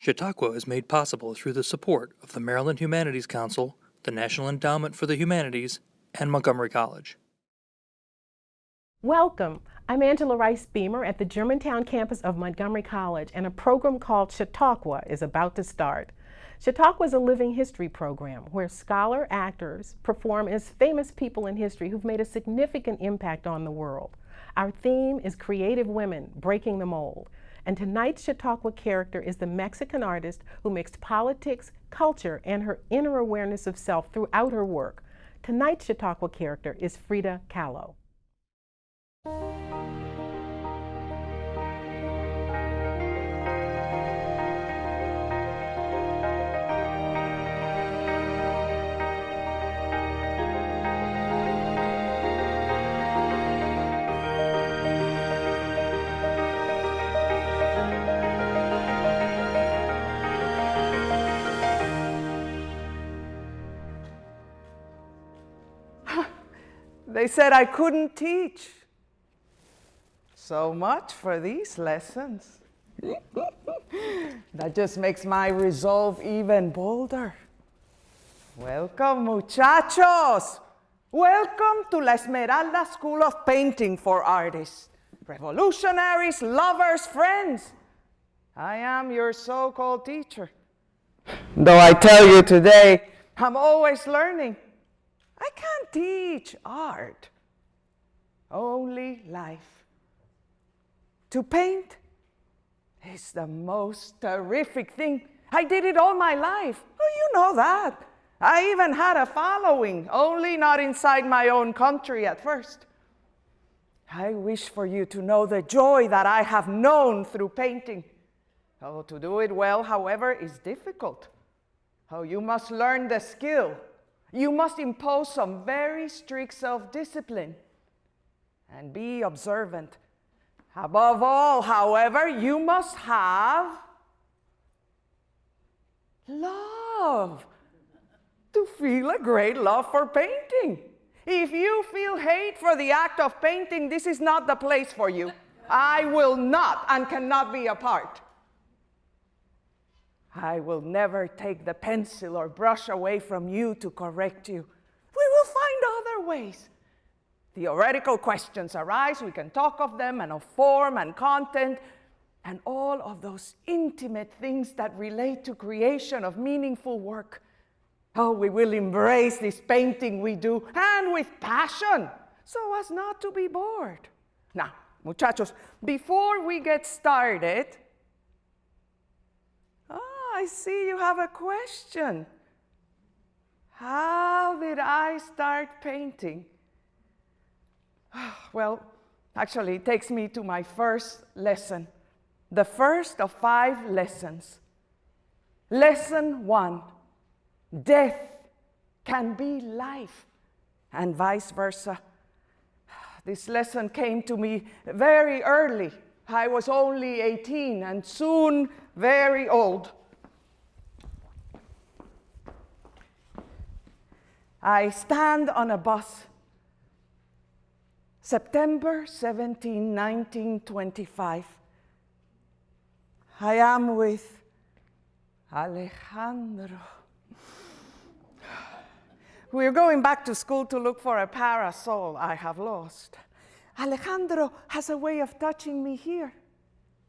Chautauqua is made possible through the support of the Maryland Humanities Council, the National Endowment for the Humanities, and Montgomery College. Welcome. I'm Angela Rice Beamer at the Germantown campus of Montgomery College, and a program called Chautauqua is about to start. Chautauqua is a living history program where scholar actors perform as famous people in history who've made a significant impact on the world. Our theme is creative women breaking the mold. And tonight's Chautauqua character is the Mexican artist who mixed politics, culture, and her inner awareness of self throughout her work. Tonight's Chautauqua character is Frida Kahlo. They said I couldn't teach. So much for these lessons. That just makes my resolve even bolder. Welcome, muchachos. Welcome to La Esmeralda School of Painting for Artists. Revolutionaries, lovers, friends. I am your so-called teacher. Though I tell you today, I'm always learning. I can't teach art, only life. To paint is the most terrific thing. I did it all my life. Oh, you know that. I even had a following, only not inside my own country at first. I wish for you to know the joy that I have known through painting. Oh, to do it well, however, is difficult. Oh, you must learn the skill. You must impose some very strict self-discipline and be observant. Above all, however, you must have love. To feel a great love for painting. If you feel hate for the act of painting, this is not the place for you. I will not and cannot be a part. I will never take the pencil or brush away from you to correct you. We will find other ways. Theoretical questions arise, we can talk of them and of form and content and all of those intimate things that relate to creation of meaningful work. Oh, we will embrace this painting we do, and with passion, so as not to be bored. Now, muchachos, before we get started, I see you have a question. How did I start painting? Well, actually, it takes me to my first lesson, the first of 5 lessons. Lesson 1, death can be life, and vice versa. This lesson came to me very early. I was only 18 and soon very old. I stand on a bus, September 17, 1925. I am with Alejandro. We're going back to school to look for a parasol I have lost. Alejandro has a way of touching me here.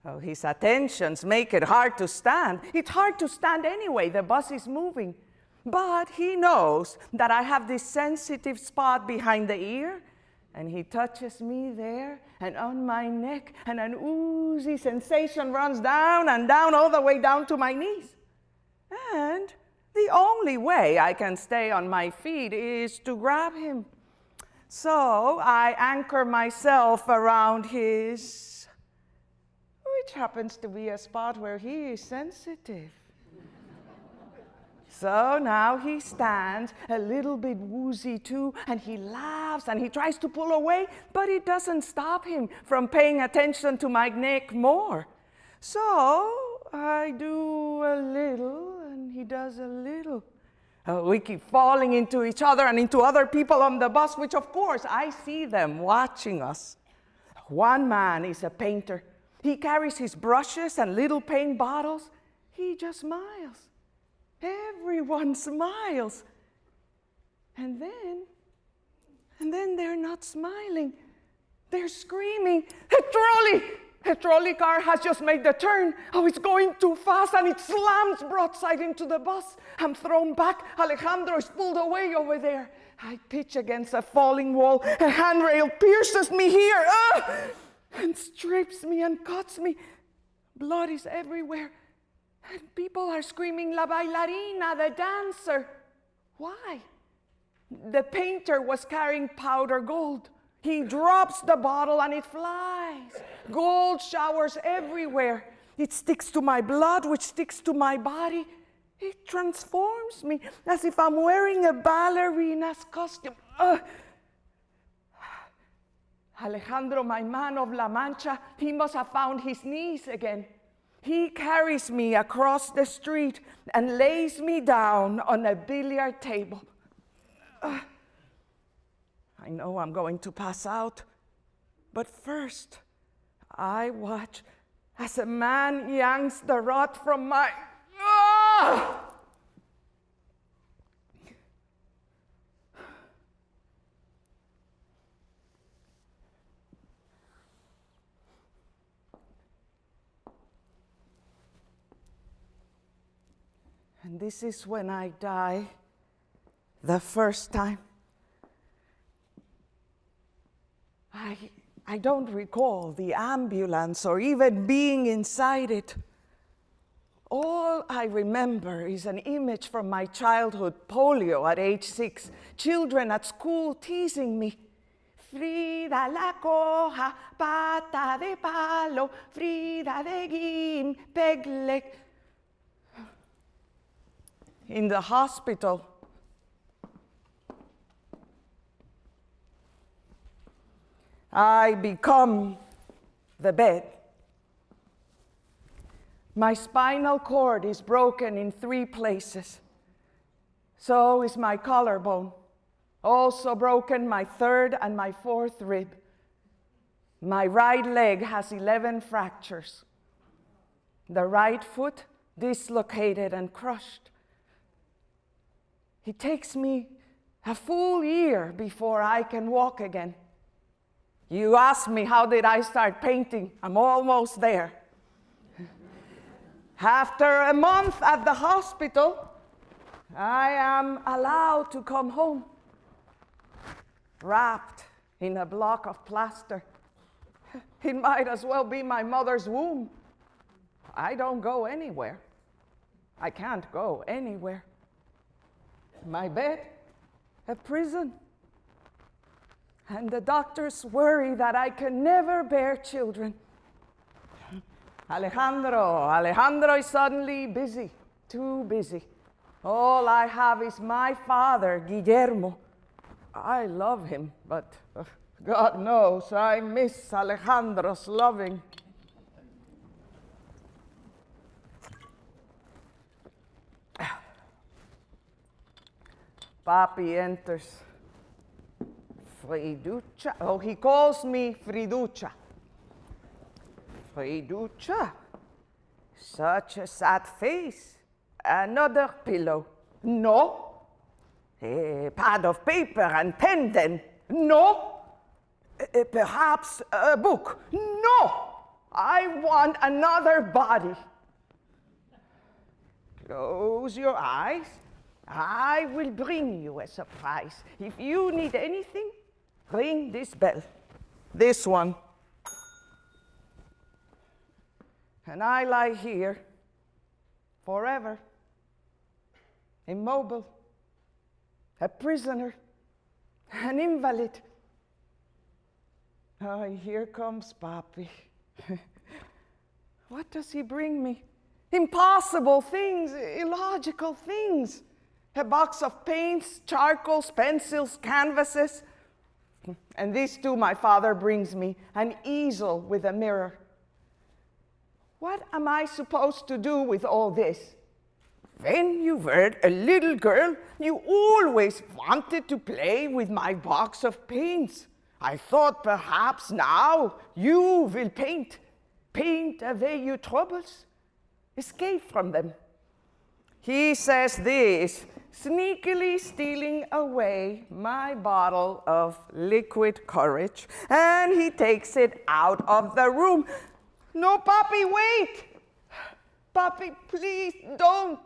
Oh, his attentions make it hard to stand. It's hard to stand anyway, the bus is moving. But he knows that I have this sensitive spot behind the ear, and he touches me there and on my neck, and an oozy sensation runs down and down all the way down to my knees. And the only way I can stay on my feet is to grab him. So I anchor myself around his, which happens to be a spot where he is sensitive. So now he stands a little bit woozy too, and he laughs and he tries to pull away, but it doesn't stop him from paying attention to my neck more. So I do a little and he does a little. We keep falling into each other and into other people on the bus, which of course I see them watching us. One man is a painter. He carries his brushes and little paint bottles. he just smiles. Everyone smiles. And then they're not smiling. They're screaming, "A trolley! A trolley car has just made the turn. Oh, it's going too fast and it slams broadside into the bus. I'm thrown back. Alejandro is pulled away over there. I pitch against a falling wall. A handrail pierces me here and strips me and cuts me. Blood is everywhere. And people are screaming, 'La bailarina, the dancer.' Why? The painter was carrying powder gold. He drops the bottle and it flies. Gold showers everywhere. It sticks to my blood, which sticks to my body. It transforms me as if I'm wearing a ballerina's costume. Alejandro, my man of La Mancha, he must have found his knees again. He carries me across the street and lays me down on a billiard table. I know I'm going to pass out, but first, I watch as a man yanks the rod from my... And this is when I die, the first time. I don't recall the ambulance or even being inside it. All I remember is an image from my childhood, polio at age 6, children at school teasing me. Frida la coja, pata de palo, Frida de guim, pegleg. In the hospital, I become the bed. My spinal cord is broken in 3 places. So is my collarbone. Also broken my 3rd and my 4th rib. My right leg has 11 fractures. The right foot dislocated and crushed. It takes me a full year before I can walk again. You ask me, how did I start painting? I'm almost there. After a month at the hospital, I am allowed to come home, wrapped in a block of plaster. It might as well be my mother's womb. I don't go anywhere. I can't go anywhere. My bed, a prison. And the doctors worry that I can never bear children. Alejandro is suddenly busy, too busy. All I have is my father, Guillermo. I love him, but God knows I miss Alejandro's loving. Papi enters. Friducha. Oh, he calls me Friducha. Friducha. Such a sad face. Another pillow. No. A pad of paper and pen then. No. Perhaps a book. No. I want another body. Close your eyes. I will bring you a surprise. If you need anything, ring this bell. This one. And I lie here forever, immobile, a prisoner, an invalid. Oh, here comes Papi. What does he bring me? Impossible things, illogical things. A box of paints, charcoals, pencils, canvases. And this too my father brings me, an easel with a mirror. What am I supposed to do with all this? When you were a little girl, you always wanted to play with my box of paints. I thought perhaps now you will paint away your troubles. escape from them. He says this, sneakily stealing away my bottle of liquid courage, and he takes it out of the room. No, Papi, wait! Papi, please don't!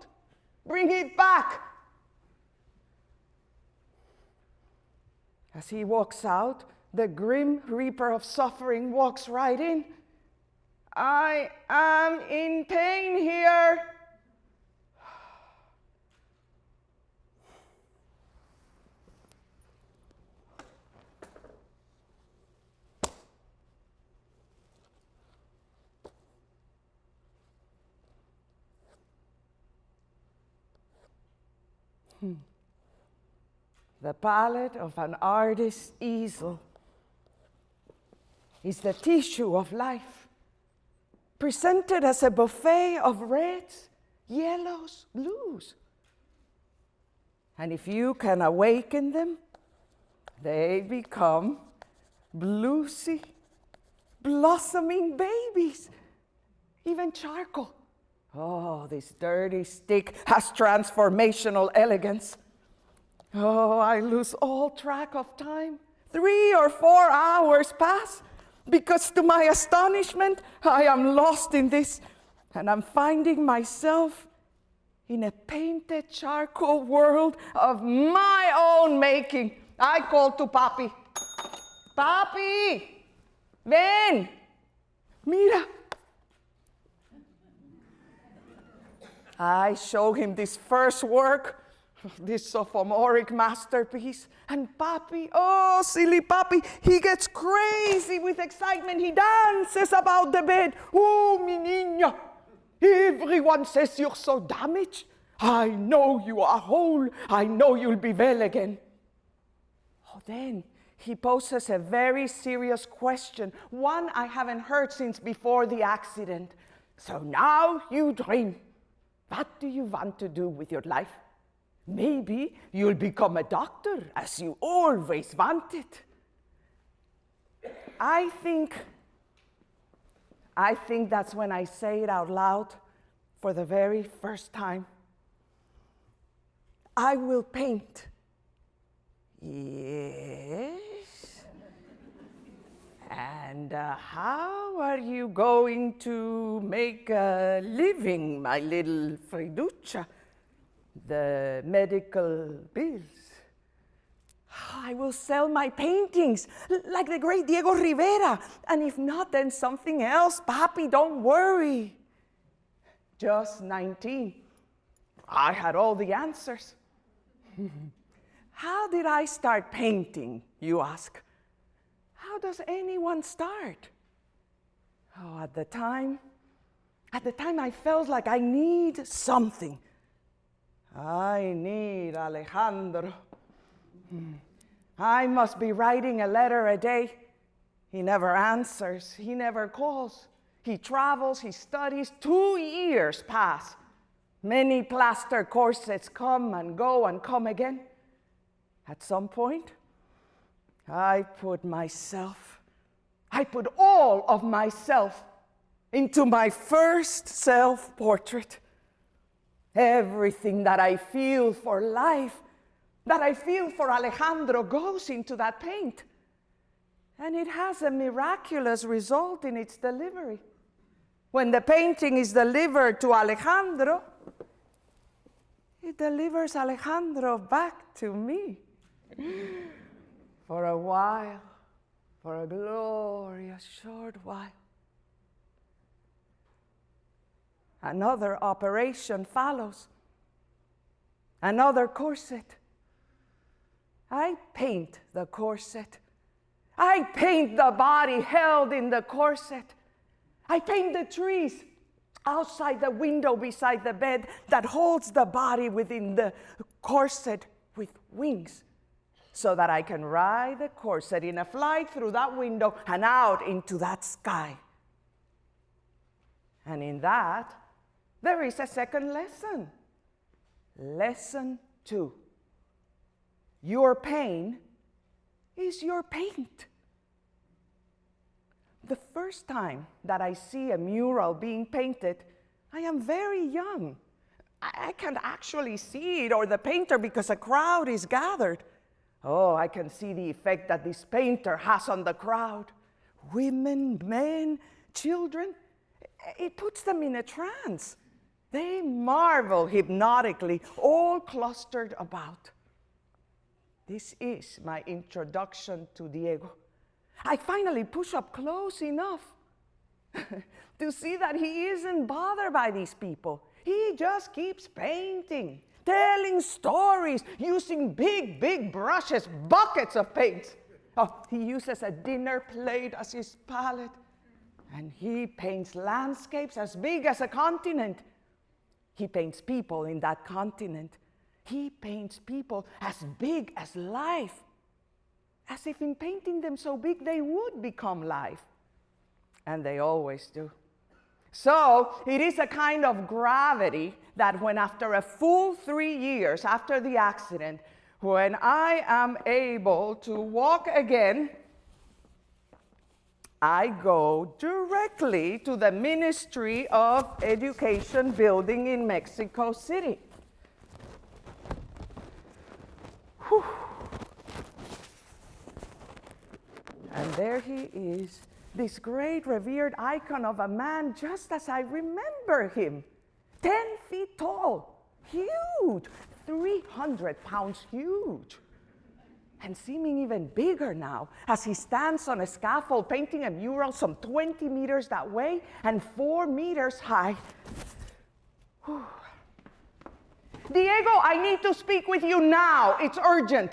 Bring it back! As he walks out, the grim reaper of suffering walks right in. I am in pain here. The palette of an artist's easel is the tissue of life, presented as a buffet of reds, yellows, blues. And if you can awaken them, they become bluesy, blossoming babies, even charcoal. Oh, this dirty stick has transformational elegance. Oh, I lose all track of time. 3 or 4 hours pass because to my astonishment, I am lost in this and I'm finding myself in a painted charcoal world of my own making. I call to Papi. Papi, ven, mira. I show him this first work, this sophomoric masterpiece, and Papi, oh, silly Papi, he gets crazy with excitement. He dances about the bed. Oh, mi niña, everyone says you're so damaged. I know you are whole. I know you'll be well again. Oh, then he poses a very serious question, one I haven't heard since before the accident. So now you dream. What do you want to do with your life? Maybe you'll become a doctor, as you always wanted. I think that's when I say it out loud for the very first time. I will paint. Yes? And how are you going to make a living, my little Friduccia? The medical bills. I will sell my paintings, like the great Diego Rivera. And if not, then something else. Papi, don't worry. Just 19. I had all the answers. How did I start painting, you ask? How does anyone start? Oh, at the time I felt like I need something. I need Alejandro. I must be writing a letter a day. He never answers. He never calls. He travels. He studies. 2 years pass. Many plaster corsets come and go and come again. At some point, I put all of myself into my first self-portrait. Everything that I feel for life, that I feel for Alejandro, goes into that paint. And it has a miraculous result in its delivery. When the painting is delivered to Alejandro, it delivers Alejandro back to me. For a while, for a glorious short while. Another operation follows. Another corset. I paint the corset. I paint the body held in the corset. I paint the trees outside the window beside the bed that holds the body within the corset with wings, so that I can ride the corset in a flight through that window and out into that sky. And in that, there is a second lesson. Lesson 2. Your pain is your paint. The first time that I see a mural being painted, I am very young. I can't actually see it or the painter because a crowd is gathered. Oh, I can see the effect that this painter has on the crowd. Women, men, children. It puts them in a trance. They marvel hypnotically, all clustered about. This is my introduction to Diego. I finally push up close enough to see that he isn't bothered by these people. He just keeps painting, telling stories, using big, big brushes, buckets of paints. Oh, he uses a dinner plate as his palette, and he paints landscapes as big as a continent. He paints people in that continent. He paints people as big as life, as if in painting them so big they would become life. And they always do. So it is a kind of gravity that when after a full 3 years after the accident, when I am able to walk again, I go directly to the Ministry of Education building in Mexico City. Whew. And there he is, this great revered icon of a man just as I remember him. 10 feet tall, huge, 300 pounds huge. And seeming even bigger now as he stands on a scaffold painting a mural some 20 meters that way and 4 meters high. Whew. Diego, I need to speak with you now. It's urgent.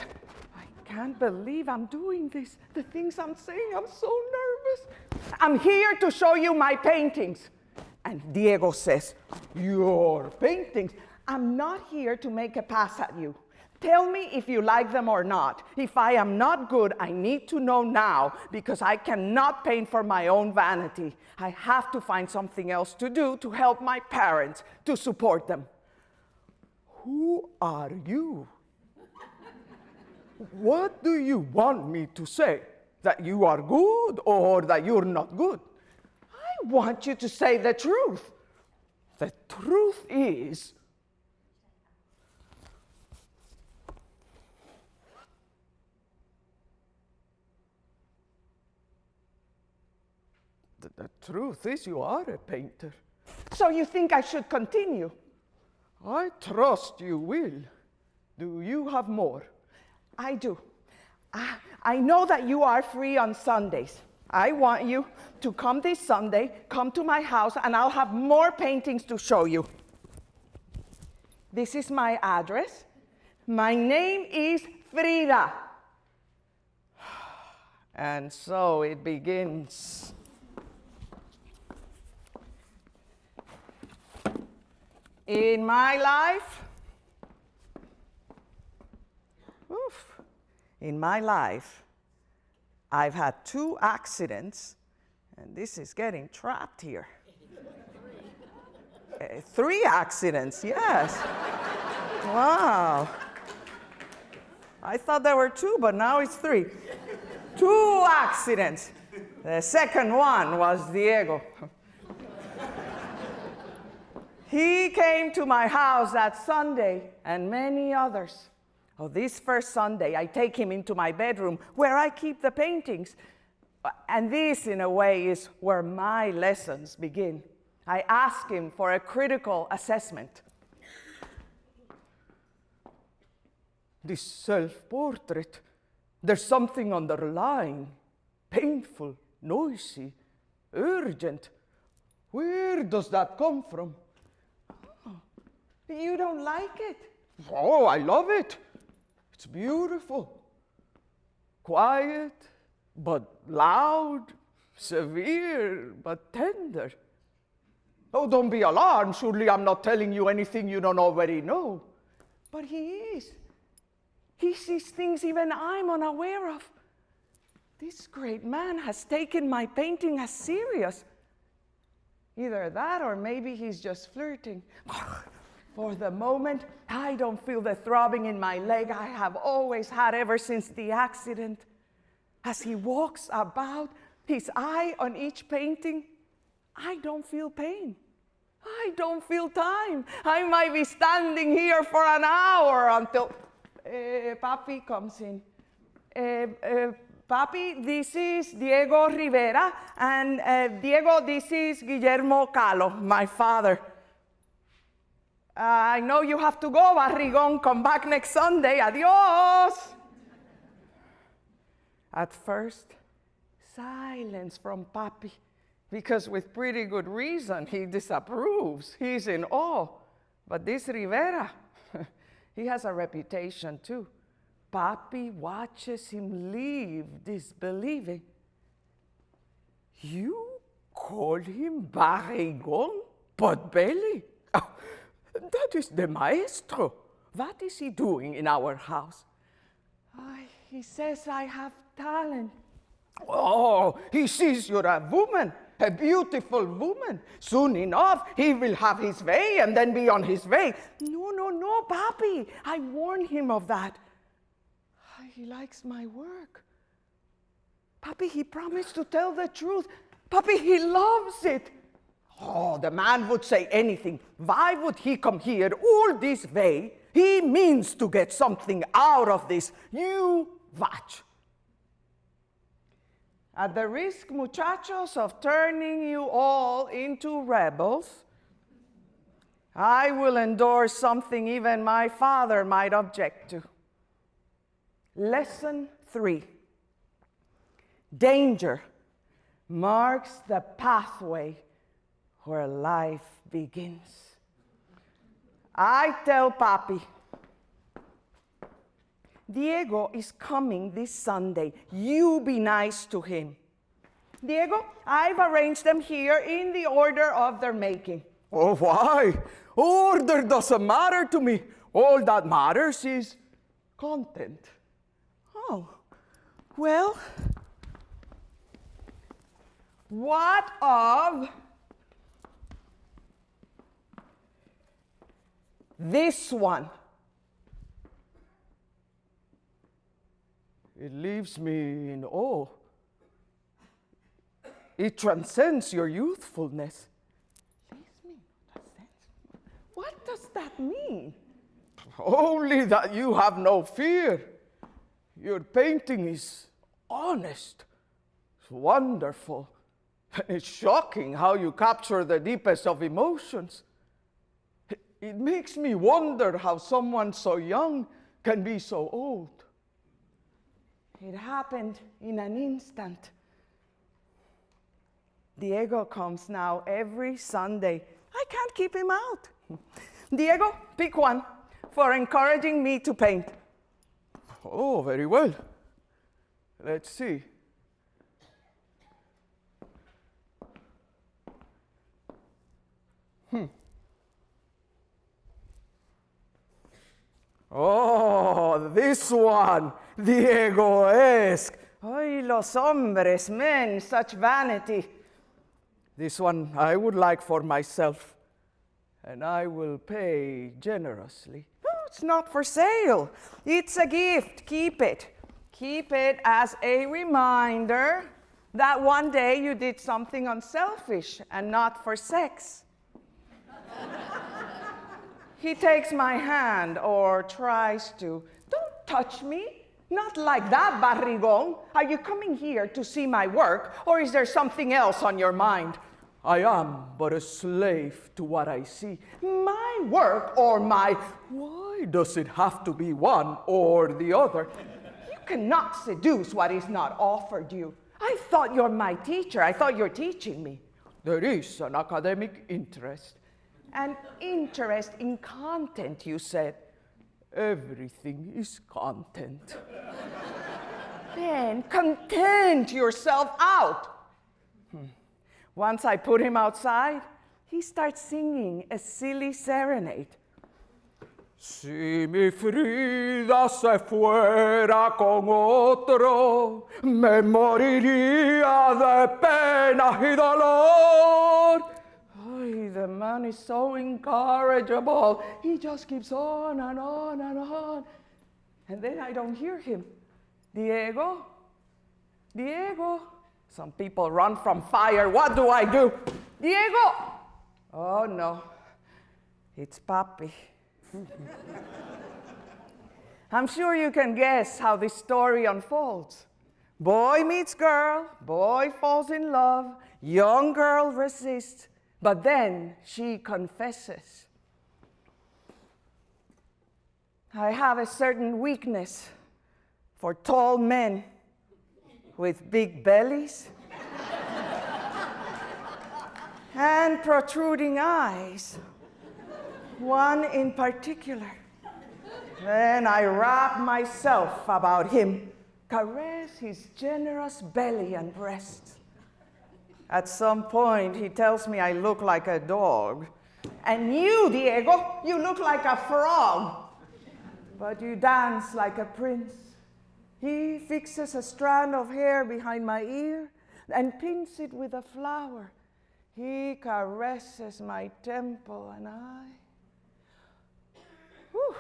I can't believe I'm doing this. The things I'm saying, I'm so nervous. I'm here to show you my paintings. And Diego says, your paintings? I'm not here to make a pass at you. Tell me if you like them or not. If I am not good, I need to know now because I cannot paint for my own vanity. I have to find something else to do to help my parents, to support them. Who are you? What do you want me to say? That you are good or that you're not good? I want you to say the truth. The truth is, the truth is you are a painter. So you think I should continue? I trust you will. Do you have more? I do. I know that you are free on Sundays. I want you to come this Sunday, come to my house, and I'll have more paintings to show you. This is my address. My name is Frida. And so it begins. In my life, I've had 2 accidents, and this is getting trapped here. 3 accidents, yes. Wow. I thought there were 2, but now it's 3. 2 accidents. The second one was Diego. He came to my house that Sunday and many others. Oh, this first Sunday, I take him into my bedroom where I keep the paintings. And this, in a way, is where my lessons begin. I ask him for a critical assessment. This self-portrait, there's something underlying, painful, noisy, urgent. Where does that come from? You don't like it? Oh, I love it. It's beautiful. Quiet, but loud. Severe, but tender. Oh, don't be alarmed. Surely I'm not telling you anything you don't already know. But he is. He sees things even I'm unaware of. This great man has taken my painting as serious. Either that or maybe he's just flirting. For the moment, I don't feel the throbbing in my leg I have always had ever since the accident. As he walks about, his eye on each painting, I don't feel pain. I don't feel time. I might be standing here for an hour until Papi comes in. Papi, this is Diego Rivera, and Diego, this is Guillermo Kahlo, my father. I know you have to go, Barrigon. Come back next Sunday. Adios. At first, silence from Papi, because with pretty good reason, he disapproves. He's in awe. But this Rivera, he has a reputation too. Papi watches him leave, disbelieving. You call him Barrigon? Potbelly? Oh, that is the maestro. What is he doing in our house? He says I have talent. Oh, he sees you're a woman, a beautiful woman. Soon enough, he will have his way and then be on his way. No, Papi. I warned him of that. He likes my work. Papi, he promised to tell the truth. Papi, he loves it. Oh, the man would say anything. Why would he come here all this way? He means to get something out of this. You watch. At the risk, muchachos, of turning you all into rebels, I will endorse something even my father might object to. Lesson 3. Danger marks the pathway where life begins. I tell Papi, Diego is coming this Sunday. You be nice to him. Diego, I've arranged them here in the order of their making. Oh, why? Order doesn't matter to me. All that matters is content. Oh, well, what of this one? It leaves me in awe. It transcends your youthfulness. Leaves me transcends. What does that mean? Only that you have no fear. Your painting is honest. It's wonderful. It's shocking how you capture the deepest of emotions. It makes me wonder how someone so young can be so old. It happened in an instant. Diego comes now every Sunday. I can't keep him out. Diego, pick one for encouraging me to paint. Oh, very well. Let's see. Oh, this one, Diego-esque. Ay, los hombres, men, such vanity. This one I would like for myself, and I will pay generously. No, it's not for sale. It's a gift. Keep it. Keep it as a reminder that one day you did something unselfish and not for sex. He takes my hand, or tries to. Don't touch me. Not like that, Barrigon. Are you coming here to see my work, or is there something else on your mind? I am but a slave to what I see. My work or my... Why does it have to be one or the other? You cannot seduce what is not offered you. I thought you're my teacher. I thought you're teaching me. There is an academic interest. An interest in content, you said. Everything is content. Then content yourself out. Once I put him outside, he starts singing a silly serenade. Si mi Frida se fuera con otro, me moriría de pena y dolor. Ay, the man is so incorrigible. He just keeps on and on and on. And then I don't hear him. Diego? Diego? Some people run from fire. What do I do? Diego! Oh no, it's Papi. I'm sure you can guess how this story unfolds. Boy meets girl, boy falls in love, young girl resists, but then she confesses. I have a certain weakness for tall men with big bellies and protruding eyes, one in particular. Then I wrap myself about him, caress his generous belly and breasts. At some point, he tells me I look like a dog. And you, Diego, you look like a frog. But you dance like a prince. He fixes a strand of hair behind my ear and pins it with a flower. He caresses my temple and whew,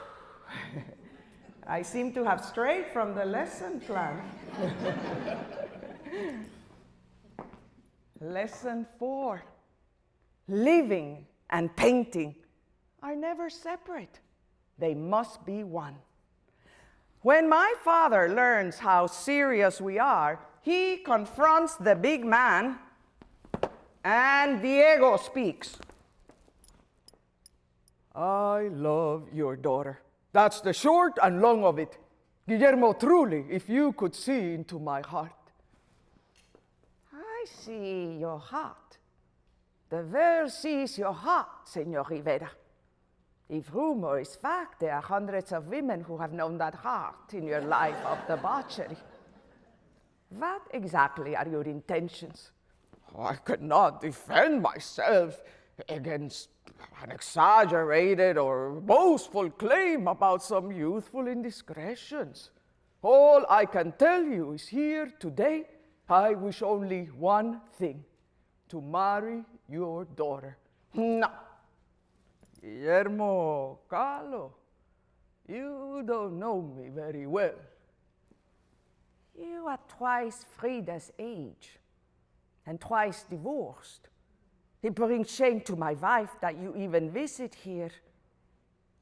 I seem to have strayed from the lesson plan. Lesson 4, living and painting are never separate. They must be one. When my father learns how serious we are, he confronts the big man, and Diego speaks. I love your daughter. That's the short and long of it. Guillermo, truly, if you could see into my heart. I see your heart. The world sees your heart, Senor Rivera. If rumor is fact, there are hundreds of women who have known that heart in your life of debauchery. What exactly are your intentions? I cannot defend myself against an exaggerated or boastful claim about some youthful indiscretions. All I can tell you is here today, I wish only one thing, to marry your daughter. No. Diego Kahlo, you don't know me very well. You are twice Frida's age and twice divorced. It brings shame to my wife that you even visit here.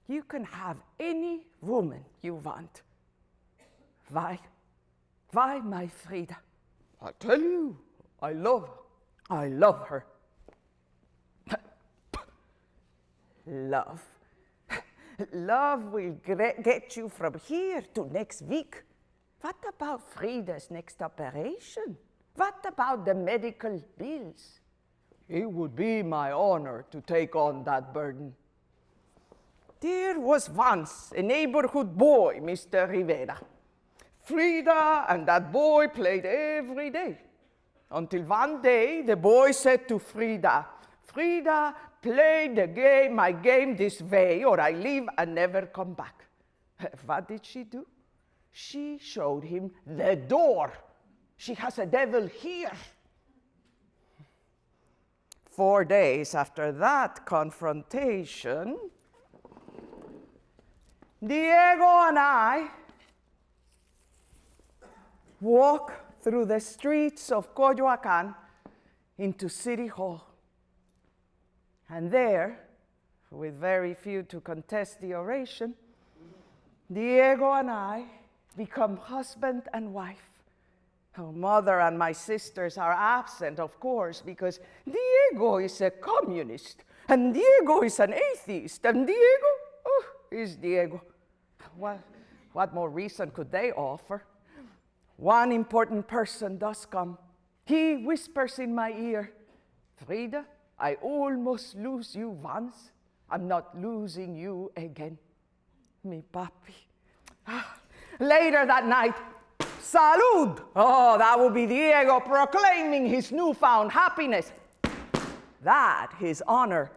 You can have any woman you want. Why? Why, my Frida? I tell you, I love her. I love her. Love. Love will get you from here to next week. What about Frida's next operation? What about the medical bills? It would be my honor to take on that burden. There was once a neighborhood boy, Mr. Rivera. Frida and that boy played every day. Until one day, the boy said to Frida, Frida, play my game this way, or I leave and never come back. What did she do? She showed him the door. She has a devil here. 4 days after that confrontation, Diego and I walk through the streets of Coyoacán into City Hall. And there, with very few to contest the oration, Diego and I become husband and wife. Our mother and my sisters are absent, of course, because Diego is a communist, and Diego is an atheist, and Diego is Diego. What more reason could they offer? One important person does come. He whispers in my ear, Frida, I almost lose you once. I'm not losing you again. Mi papi. Later that night, salud! Oh, that would be Diego proclaiming his newfound happiness. That his honor,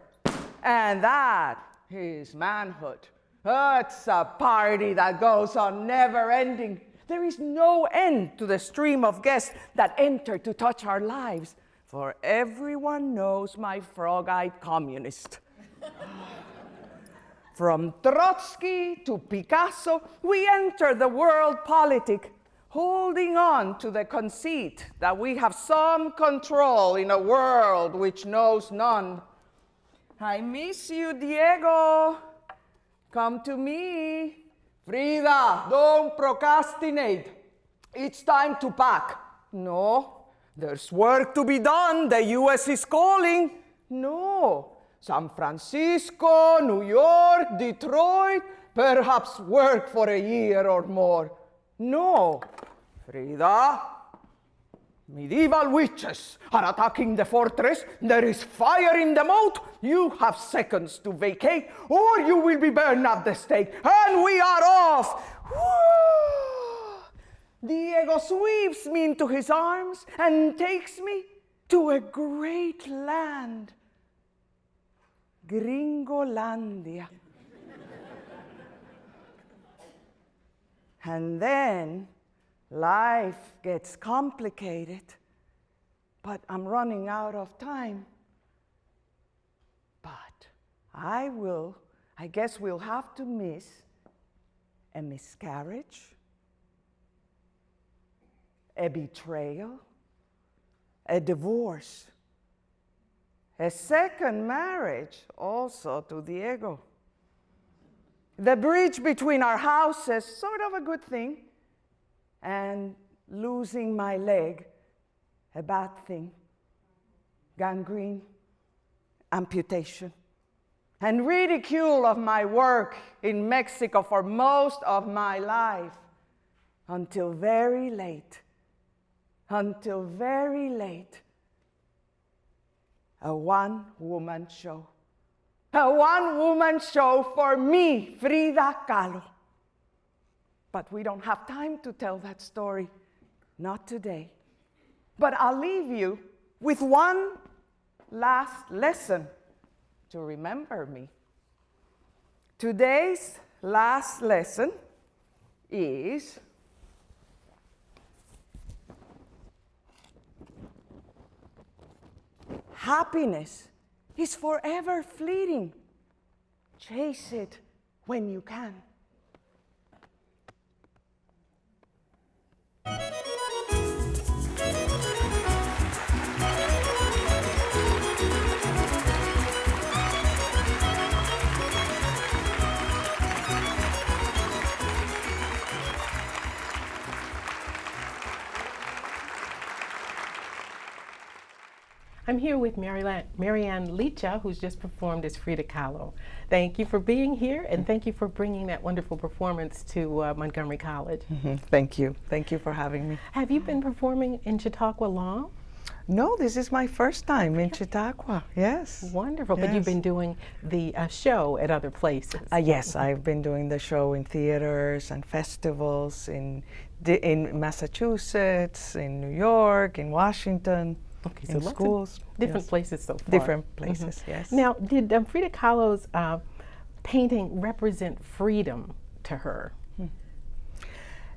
and that his manhood. It's a party that goes on never ending. There is no end to the stream of guests that enter to touch our lives, for everyone knows my frog-eyed communist. From Trotsky to Picasso, we enter the world politic, holding on to the conceit that we have some control in a world which knows none. I miss you, Diego. Come to me. Frida, don't procrastinate. It's time to pack. No, there's work to be done. The US is calling. No, San Francisco, New York, Detroit, perhaps work for a year or more. No, Frida, medieval witches are attacking the fortress. There is fire in the moat. You have seconds to vacate, or you will be burned at the stake. And we are off. Diego sweeps me into his arms and takes me to a great land. Gringolandia. And then life gets complicated, but I'm running out of time. But I guess we'll have to miss a miscarriage, a betrayal, a divorce, a second marriage also to Diego. The bridge between our houses, sort of a good thing, and losing my leg, a bad thing. Gangrene, amputation, and ridicule of my work in Mexico for most of my life, until very late, a one-woman show. A one-woman show for me, Frida Kahlo. But we don't have time to tell that story, not today. But I'll leave you with one last lesson to remember me. Today's last lesson is happiness is forever fleeting. Chase it when you can. I'm here with Marianne Licha, who's just performed as Frida Kahlo. Thank you for being here, and thank you for bringing that wonderful performance to Montgomery College. Thank you. Thank you for having me. Have you been performing in Chautauqua long? No, this is my first time in Chautauqua, yes. Wonderful, but Yes. you've been doing the show at other places. Yes, I've been doing the show in theaters and festivals in Massachusetts, in New York, in Washington. Okay, so in lots schools, of different yes. places so far. Different places, yes. Now, did Frida Kahlo's painting represent freedom to her?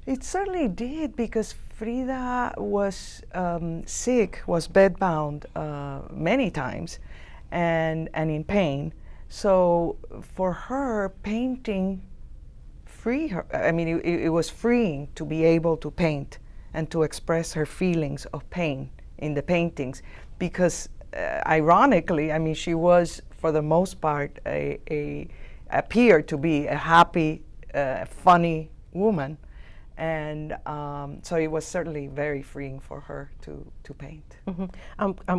It certainly did, because Frida was sick, was bedbound many times, and in pain. So for her, painting freed her. I mean, it was freeing to be able to paint and to express her feelings of pain in the paintings, because ironically, I mean, she was, for the most part, appeared to be a happy, funny woman, and so it was certainly very freeing for her to paint.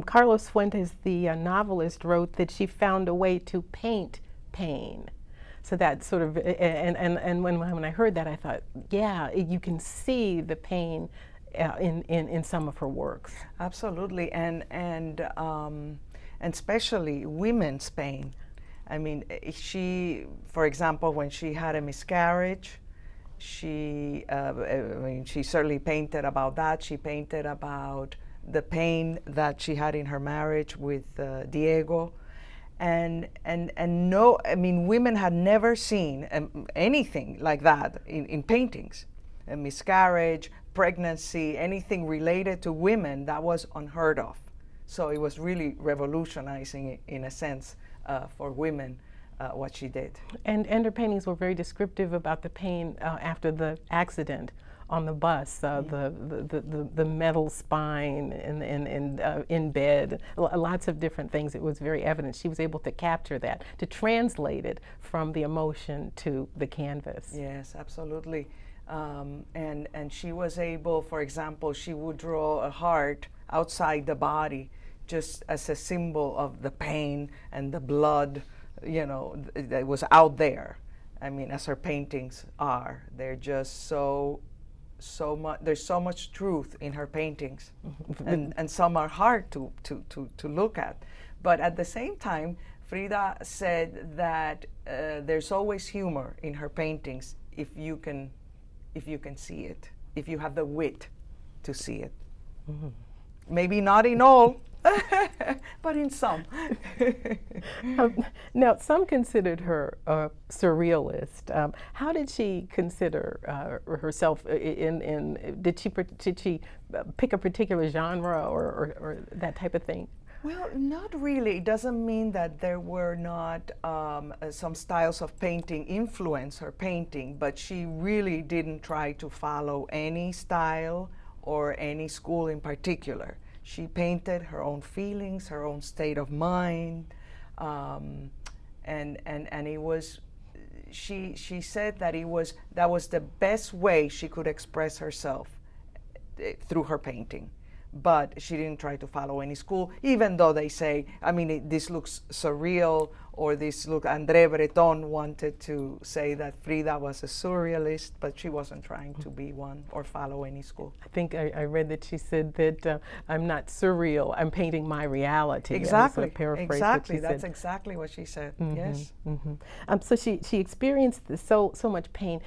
Carlos Fuentes, the novelist, wrote that she found a way to paint pain. So that sort of, and when I heard that, I thought, yeah, you can see the pain in some of her works. Absolutely, and especially women's pain. I mean, she, for example, when she had a miscarriage, she certainly painted about that. She painted about the pain that she had in her marriage with Diego, and no, I mean, women had never seen anything like that in paintings. A miscarriage, pregnancy, anything related to women, that was unheard of. So it was really revolutionizing, in a sense, for women, what she did. And her paintings were very descriptive about the pain after the accident on the bus, the metal spine in bed, lots of different things. It was very evident. She was able to capture that, to translate it from the emotion to the canvas. Yes, absolutely. And she was able, for example, she would draw a heart outside the body just as a symbol of the pain and the blood, you know, that was out there. I mean, as her paintings are, they're just so much, there's so much truth in her paintings. And some are hard to look at. But at the same time, Frida said that there's always humor in her paintings if you can see it, if you have the wit to see it. Maybe not in all, but in some. Now, some considered her a surrealist. How did she consider herself? Did she pick a particular genre or that type of thing? Well, not really. It doesn't mean that there were not some styles of painting influence her painting, but she really didn't try to follow any style or any school in particular. She painted her own feelings, her own state of mind, and it was. She said that that was the best way she could express herself through her painting. But she didn't try to follow any school, even though they say, I mean, this looks surreal, or this look, André Breton wanted to say that Frida was a surrealist, but she wasn't trying to be one or follow any school. I think I read that she said that I'm not surreal, I'm painting my reality. Exactly, exactly. That's exactly what she said, yes. So she experienced so much pain,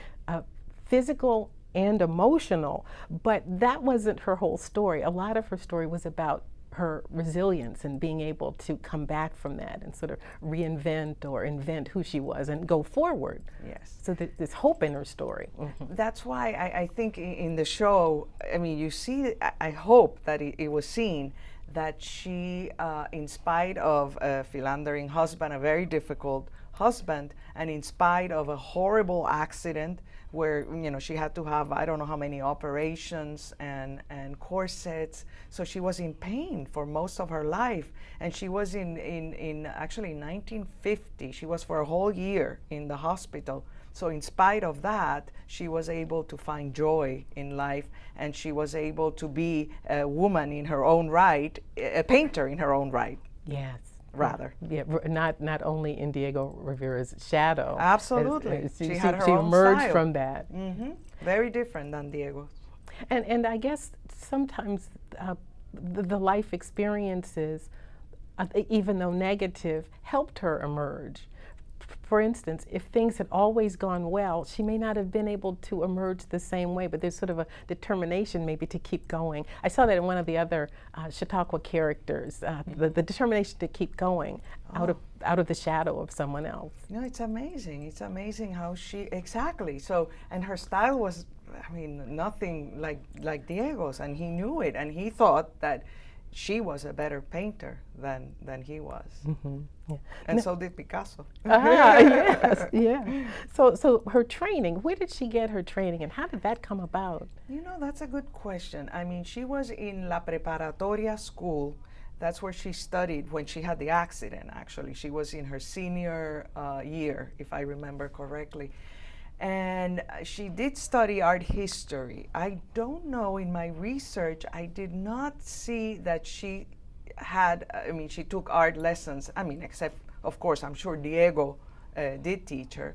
physical and emotional, but that wasn't her whole story. A lot of her story was about her resilience and being able to come back from that and sort of reinvent or invent who she was and go forward. Yes. So there's hope in her story. That's why I think in the show, I mean, you see, I hope that it was seen that she, in spite of a philandering husband, a very difficult husband, and in spite of a horrible accident where, you know, she had to have I don't know how many operations and corsets, so she was in pain for most of her life. And she was in actually 1950, she was for a whole year in the hospital. So in spite of that, she was able to find joy in life, and she was able to be a woman in her own right, a painter in her own right. Yes. Rather. Yeah, not only in Diego Rivera's shadow. Absolutely. She had her she own emerged style. from that. Very different than Diego. And I guess sometimes the life experiences, even though negative, helped her emerge. For instance, if things had always gone well, she may not have been able to emerge the same way, but there's sort of a determination maybe to keep going. I saw that in one of the other Chautauqua characters, the determination to keep going out of the shadow of someone else. You know, it's amazing. It's amazing how she, exactly. So, and her style was, I mean, nothing like Diego's, and he knew it, and he thought that she was a better painter than he was. Yeah. And so did Picasso. Yes, yeah. So her training, where did she get her training and how did that come about? You know, that's a good question. I mean, she was in La Preparatoria school. That's where she studied when she had the accident, actually. She was in her senior year, if I remember correctly. And she did study art history. I don't know, in my research, I did not see that she had, I mean, she took art lessons, I mean, except, of course, I'm sure Diego did teach her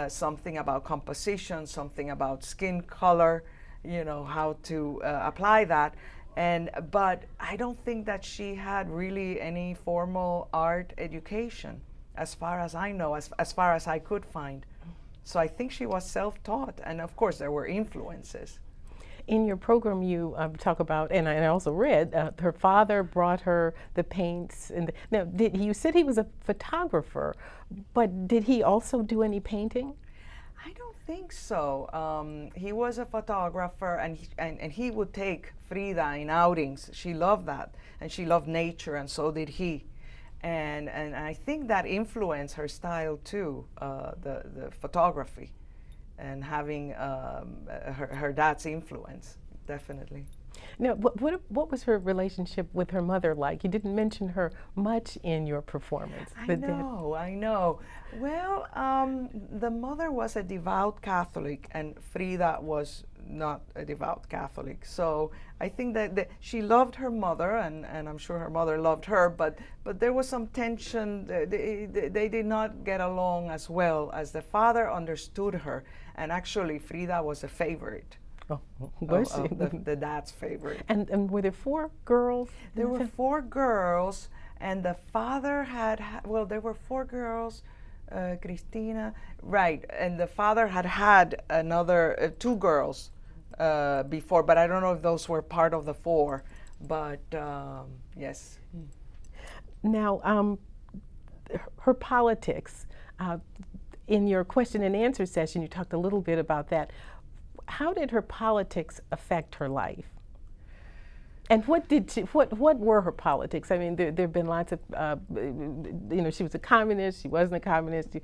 something about composition, something about skin color, you know, how to apply that. But I don't think that she had really any formal art education, as far as I know, as far as I could find. So I think she was self-taught, and of course there were influences. In your program, you talk about, and I also read, her father brought her the paints. Now, you said he was a photographer, but did he also do any painting? I don't think so. He was a photographer, and he would take Frida in outings. She loved that, and she loved nature, and so did he. And I think that influenced her style too, the photography. and having her dad's influence, definitely. Now, what was her relationship with her mother like? You didn't mention her much in your performance. I know. Well, the mother was a devout Catholic, and Frida was not a devout Catholic. So I think that she loved her mother, and I'm sure her mother loved her, but there was some tension. They did not get along as well, as the father understood her, and actually Frida was a favorite. Oh, was she? The dad's favorite. And were there 4 girls? There were 4 girls, and the father had well, there were 4 girls, Cristina, right, and the father had another 2 girls before, but I don't know if those were part of the 4, but yes. Now, her politics, in your question and answer session, you talked a little bit about that. How did her politics affect her life? And what were her politics? I mean, there have been lots of, she was a communist, she wasn't a communist,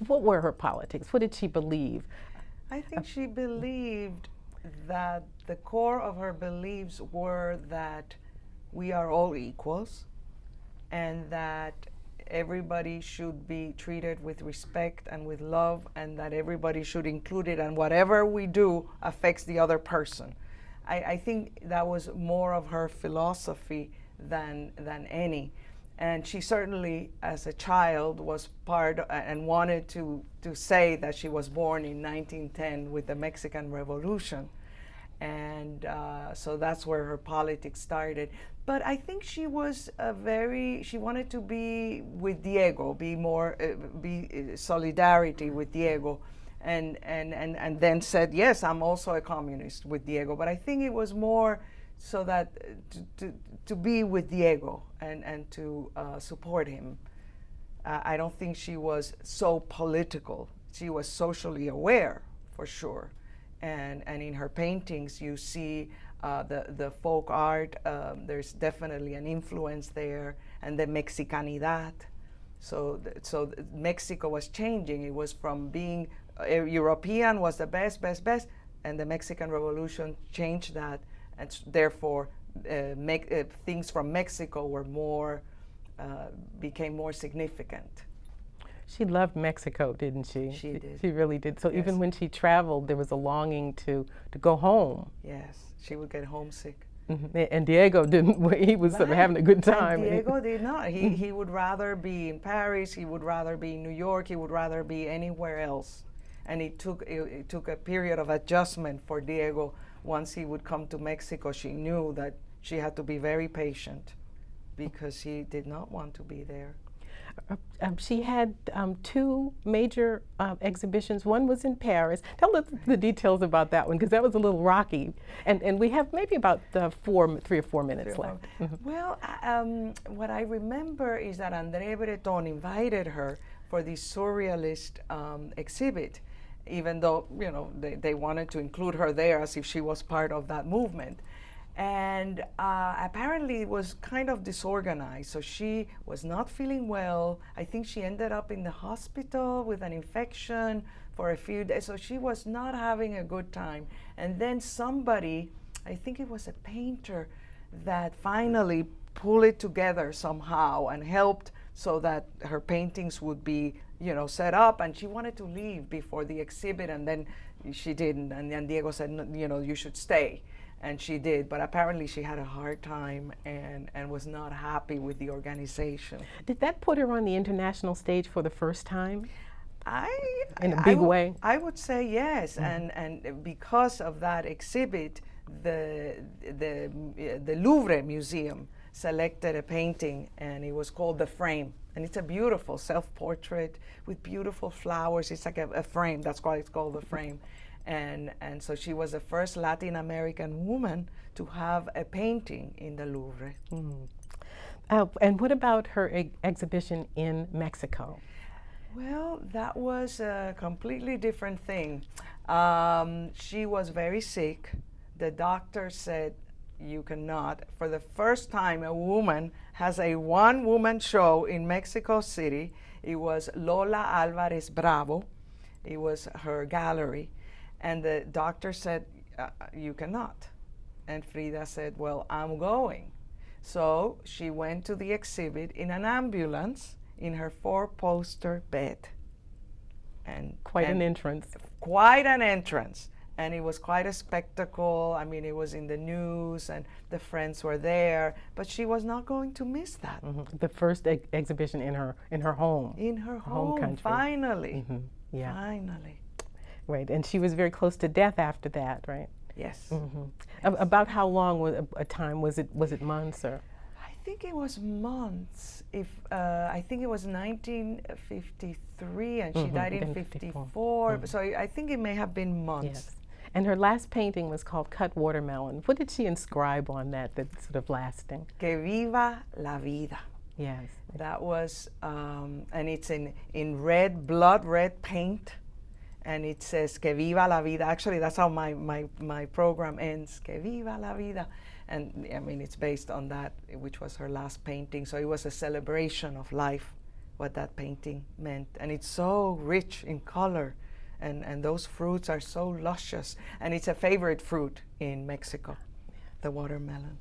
what were her politics? What did she believe? I think she believed that the core of her beliefs were that we are all equals, and that everybody should be treated with respect and with love, and that everybody should include it, and whatever we do affects the other person. I think that was more of her philosophy than any. And she certainly, as a child, was part and wanted to say that she was born in 1910 with the Mexican Revolution. And so that's where her politics started. But I think she was she wanted to be with Diego, be solidarity with Diego, and then said, yes, I'm also a communist with Diego. But I think it was more so that to be with Diego and to support him. I don't think she was so political. She was socially aware, for sure. And in her paintings, you see the folk art. There's definitely an influence there, and the Mexicanidad. So Mexico was changing. It was from being European was the best, and the Mexican Revolution changed that, and therefore things from Mexico were became more significant. She loved Mexico, didn't she? She did. She really did. So yes. Even when she traveled, there was a longing to go home. Yes, she would get homesick. Mm-hmm. And Diego didn't. He was right. having a good time. And Diego did not. He would rather be in Paris. He would rather be in New York. He would rather be anywhere else. And it took a period of adjustment for Diego. Once he would come to Mexico, she knew that she had to be very patient, because he did not want to be there. She had 2 major exhibitions. One was in Paris. Tell us the details about that one, because that was a little rocky. And we have maybe about 3 or 4 minutes left. Mm-hmm. Well, what I remember is that André Breton invited her for the surrealist exhibit, even though they wanted to include her there as if she was part of that movement. And apparently it was kind of disorganized, so she was not feeling well. I think she ended up in the hospital with an infection for a few days, so she was not having a good time. And then somebody, I think it was a painter, that finally pulled it together somehow and helped so that her paintings would be set up, and she wanted to leave before the exhibit, and then she didn't, and then Diego said, you should stay. And she did, but apparently she had a hard time and was not happy with the organization. Did that put her on the international stage for the first time? In a I big way? I would say yes, and because of that exhibit, the Louvre Museum selected a painting, and it was called The Frame. And it's a beautiful self-portrait with beautiful flowers. It's like a frame, that's why it's called The Frame. And so she was the first Latin American woman to have a painting in the Louvre. Mm. And what about her exhibition in Mexico? Well, that was a completely different thing. She was very sick. The doctor said, you cannot. For the first time, a woman has a one-woman show in Mexico City. It was Lola Alvarez Bravo. It was her gallery. And the doctor said, you cannot. And Frida said, well, I'm going. So she went to the exhibit in an ambulance in her 4-poster bed. And Quite an entrance. Quite an entrance. And it was quite a spectacle. I mean, it was in the news and the friends were there, but she was not going to miss that. The first exhibition in her home. In her home country. Finally. Yeah. Finally. Right, and she was very close to death after that, right? Yes. About how long was a time? Was it months or? I think it was months. I think it was 1953, and she died in 54. So I think it may have been months. Yes. And her last painting was called Cut Watermelon. What did she inscribe on that that's sort of lasting? Que viva la vida. Yes. That was, and it's in red, blood red paint. And it says, que viva la vida. Actually, that's how my program ends, que viva la vida. And I mean, it's based on that, which was her last painting. So it was a celebration of life, what that painting meant. And it's so rich in color. And those fruits are so luscious. And it's a favorite fruit in Mexico, the watermelon.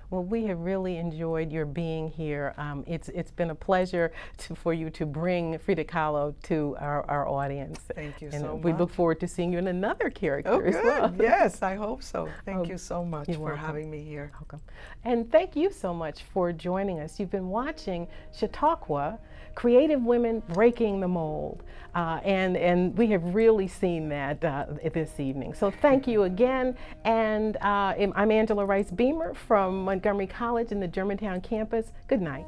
Well, we have really enjoyed your being here. It's been a pleasure for you to bring Frida Kahlo to our audience. Thank you and so much. We look forward to seeing you in another character as good. well. Yes, I hope so. Thank you so much you're for welcome. having me here. Welcome. And thank you so much for joining us. You've been watching Chautauqua, Creative Women Breaking the Mold. And we have really seen that this evening. So thank you again. And I'm Angela Rice Beamer from Montgomery College in the Germantown campus. Good night.